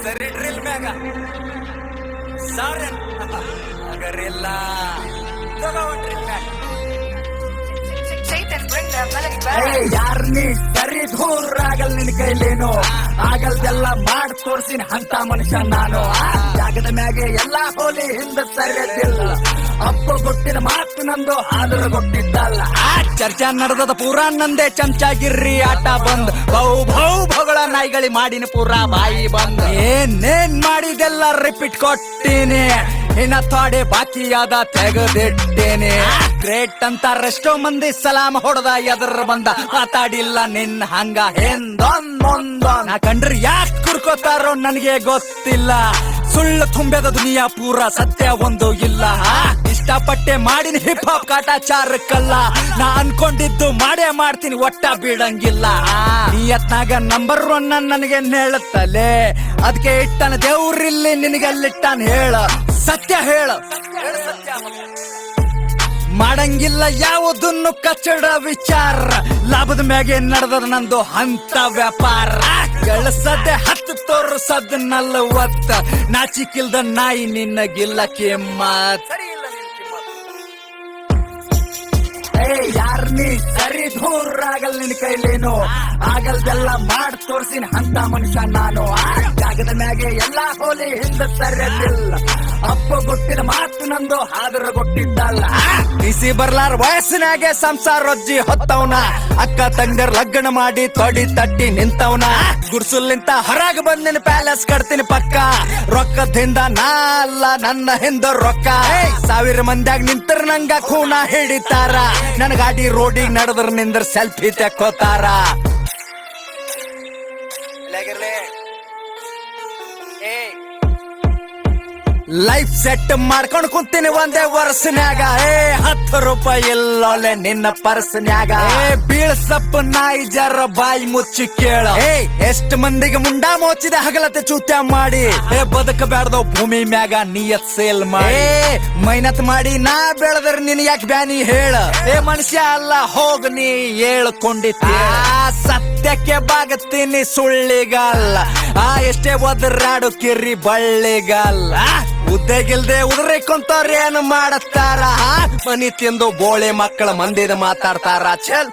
ಸರಿ ಡ್ರಿಲ್ ಮ್ಯಾಗ ಸಾರನ್ ಅಗರಿಲ್ಲ ಡ್ರಿಲ್ ಮ್ಯಾಗ ಯಾರ್ ನೀ ಸರಿ ದೂರ ಆಗಲ್ ನಿನ್ ಕೈಲೇನು ಆಗಲ್ದೆಲ್ಲ ಮಾಡಿ ತೋರ್ಸಿನ ಅಂತ ಮನುಷ್ಯ ನಾನು ಆ ಜಾಗದ ಮ್ಯಾಗೆ ಎಲ್ಲಾ ಹೋಲಿ ಹಿಂದ ಸರಿಯದಿಲ್ಲ ಅಪ್ಪ ಗೊತ್ತಿನ ಮಾತು ನಂದು ಆದರೂ ಗೊತ್ತಿದ್ದಲ್ಲ ಆ ಚರ್ಚಾ ನಡೆದದ ಪೂರಾ ನಂದೇ ಚಮಚಾಗಿರ್ರಿ ಆಟ ಬಂದ್ ಭಗಳ ನಾಯಿಗಳಿ ಮಾಡಿನ ಪೂರಾ ಬಾಯಿ ಬಂದ್ ಏನೇನ್ ಮಾಡಿದೆಲ್ಲ ರಿಪೀಟ್ ಕೊಟ್ಟೀನಿ ಇನ್ನ ಥೋಡೆ ಬಾಕಿಯಾದ ತೆಗೆದಿಟ್ಟೇನೆ ಗ್ರೇಟ್ ಅಂತ ಎಷ್ಟೋ ಮಂದಿ ಸಲಾಮ ಹೊಡೆದ ಎದ್ರ ಬಂದ ಮಾತಾಡಿಲ್ಲ ನಿನ್ ಹಂಗ ಹಿಂದೊಂದೊಂದ ನಾ ಕಂಡ್ರಿ ಯಾಕೆ ಕುರ್ಕೋತಾರೋ ನನಗೆ ಗೊತ್ತಿಲ್ಲ ಸುಳ್ಳು ತುಂಬ್ಯದ ದುನಿಯಾ ಪೂರ ಸತ್ಯ ಒಂದು ಇಲ್ಲ ಇಷ್ಟಪಟ್ಟೆ ಮಾಡಿನ ಹಿಪ್ ಹಾಪ್ ಕಾಟಾಚಾರಕ್ಕಲ್ಲ ನಾ ಅನ್ಕೊಂಡಿದ್ದು ಮಾಡೇ ಮಾಡ್ತೀನಿ ಒಟ್ಟ ಬಿಡಂಗಿಲ್ಲ ನಿಯತ್ನಾಗ ನಂಬರ್ 1 ನನಗೆ ಹೇಳುತ್ತಲೇ ಅದಕ್ಕೆ ಇಟ್ಟನ ದೇವ್ರಿಲ್ಲಿ ನಿನಗಲ್ಲಿಟ್ಟಾನ ಹೇಳ ಸತ್ಯ ಹೇಳ ಮಾಡಂಗಿಲ್ಲ ಯಾವುದನ್ನು ಕಚ್ಚಡ ವಿಚಾರ ಲಾಭದ ಮ್ಯಾಗೆ ನಡೆದ ನಂದು ಅಂತ ವ್ಯಾಪಾರ ಗಳಿಸದೆ 10 ತೋರ್ಸದ್ 40 ನಾಚಿಕಿಲ್ದ ನಾಯಿ ನಿನ್ನಗಿಲ್ಲ ಕಿಮ್ಮತ್ ಯಾರ್ ನೀ ಸರಿ ದೂರ ಆಗಲ್ ನಿನ್ ಕೈಲೇನು ಆಗಲ್ದೆಲ್ಲ ಮಾಡಿ ತೋರ್ಸಿನ ಅಂತ ಮನುಷ್ಯ ನಾನು ಆ ಜಾಗದ ಮ್ಯಾಗೆ ಎಲ್ಲಾ ಹೋಲಿ ಹಿಂದ ಸರಿಯದಿಲ್ಲ ಅಪ್ಪ ಗೊತ್ತಿನ ಮಾತು ನಂದು ಆದ್ರ ಗೊತ್ತಿದ್ದಲ್ಲ ಬಿಸಿ ಬರ್ಲಾರ ವಯಸ್ಸಿನಾಗೆ ಸಂಸಾರ ರೊಜ್ಜಿ ಹೊತ್ತವನ ಅಕ್ಕ ತಂಗರ್ ಲಗ್ನ ಮಾಡಿ ತೊಡಿ ತಟ್ಟಿ ನಿಂತವನ ಗುಡ್ಸುಲಿಂತ ಹೊರಗ ಬಂದಿನ ಪ್ಯಾಲೇಸ್ ಕಟ್ತೀನಿ ಪಕ್ಕ ರೊಕ್ಕದಿಂದ ನಾ ಅಲ್ಲ ನನ್ನ ಹಿಂದ ರೊಕ್ಕ 1000 ಮಂದ್ಯಾಗ ನಿಂತರ ನಂಗ ಖೂನ ಹಿಡಿತಾರ ನನ್ ಗಾಡಿ ರೋಡಿಗೆ ನಡೆದ್ರ ನಿಂದ್ರ ಸೆಲ್ಫಿ ತೆಕ್ಕೋತಾರ ಲೈಫ್ ಸೆಟ್ ಮಾಡ್ಕೊಂಡ್ ಕುಂತೀನಿ ಒಂದೇ ವರ್ಷನ್ಯಾಗ 10 ರೂಪಾಯಿ ಇಲ್ಲೊಲೆ ನಿನ್ನ ಪರ್ಸ್ನ್ಯಾಗ ಬೀಳ್ಸಪ್ಪ ನಾಯಿ ಜರ ಬಾಯಿ ಮುಚ್ಚಿ ಕೇಳ ಎಷ್ಟ್ ಮಂದಿಗೆ ಮುಂಡಾ ಮೋಚಿದ ಹಗಲತೆ ಚೂತ್ಯ ಮಾಡಿ ಬದುಕಬ್ಯಾಡ್ದೋ ಭೂಮಿ ಮ್ಯಾಗ ನಿಯತ್ ಸೇಲ್ ಮಾಡಿ ಮೈನತ್ ಮಾಡಿ ನಾ ಬೆಳೆದ್ರ ನಿನ್ ಯಾಕೆ ಬ್ಯಾನಿ ಹೇಳ ಮನುಷ್ಯ ಅಲ್ಲ ಹೋಗ ನೀ ಹೇಳ್ಕೊಂಡಿದ್ದ ಸತ್ಯಕ್ಕೆ ಬಾಗತ್ತೀನಿ ಸುಳ್ಳಿಗಲ್ಲ ಎಷ್ಟೇ ಒದರಾಡು ಕಿರಿ ಬಳ್ಳಿಗಲ್ಲ ಉದ್ದೆಗಿಲ್ದೆ ಉದ್ರಿಕೊಂತವ್ರ ಏನು ಮಾಡತ್ತಾರ ಮನಿ ತಿಂದು ಬೋಳೆ ಮಕ್ಕಳ ಮಂದಿದ ಮಾತಾಡ್ತಾರ ಚಲ್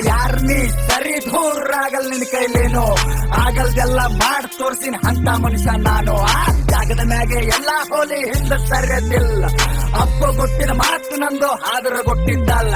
ಯಾರ್ ನೀ ಸರಿ ದೂರ ಆಗಲ್ ನಿನ್ ಕೈಲೇನು ಆಗಲ್ದೆಲ್ಲ ಮಾಡಿ ತೋರ್ಸಿನ ಅಂತ ಮನುಷ್ಯ ನಾನು ಆ ಜಾಗದ ಮ್ಯಾಗೆ ಎಲ್ಲಾ ಹೋಲಿ ಹಿಂದ ಸರಿಯದಿಲ್ಲ ಅಪ್ಪ ಗೊತ್ತಿನ ಮಾತು ನಂದು ಆದ್ರ ಗೊತ್ತಿದ್ದಲ್ಲ